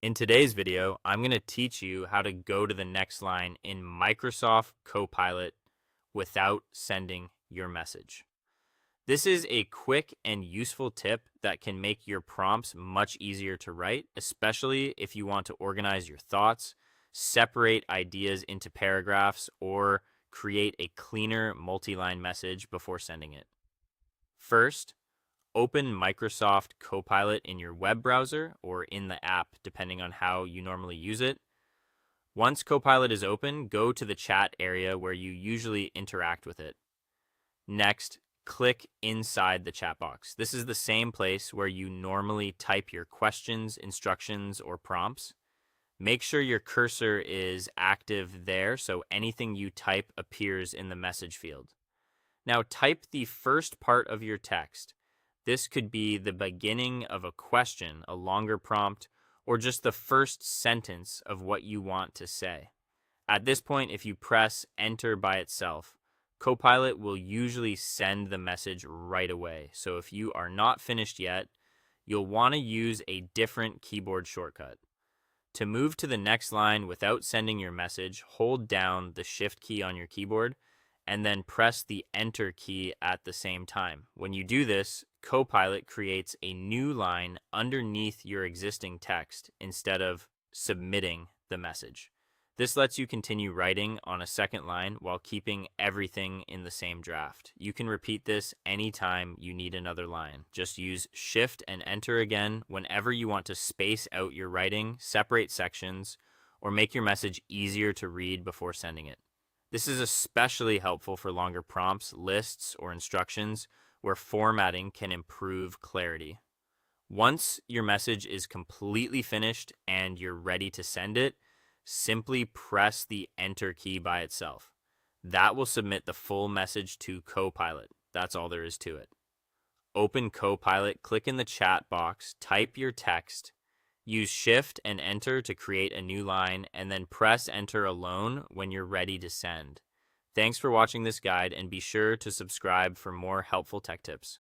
In today's video, I'm going to teach you how to go to the next line in Microsoft Copilot without sending your message. This is a quick and useful tip that can make your prompts much easier to write, especially if you want to organize your thoughts, separate ideas into paragraphs, or create a cleaner multi-line message before sending it. First, open Microsoft Copilot in your web browser or in the app, depending on how you normally use it. Once Copilot is open, go to the chat area where you usually interact with it. Next, click inside the chat box. This is the same place where you normally type your questions, instructions, or prompts. Make sure your cursor is active there so anything you type appears in the message field. Now type the first part of your text. This could be the beginning of a question, a longer prompt, or just the first sentence of what you want to say. At this point, if you press enter by itself, Copilot will usually send the message right away. So if you are not finished yet, you'll want to use a different keyboard shortcut. To move to the next line without sending your message, hold down the shift key on your keyboard and then press the enter key at the same time. When you do this, Copilot creates a new line underneath your existing text instead of submitting the message. This lets you continue writing on a second line while keeping everything in the same draft. You can repeat this anytime you need another line. Just use Shift and Enter again whenever you want to space out your writing, separate sections, or make your message easier to read before sending it. This is especially helpful for longer prompts, lists, or instructions where formatting can improve clarity. Once your message is completely finished and you're ready to send it, simply press the enter key by itself. That will submit the full message to Copilot. That's all there is to it. Open Copilot, click in the chat box, type your text, use Shift and Enter to create a new line, and then press Enter alone when you're ready to send. Thanks for watching this guide, and be sure to subscribe for more helpful tech tips.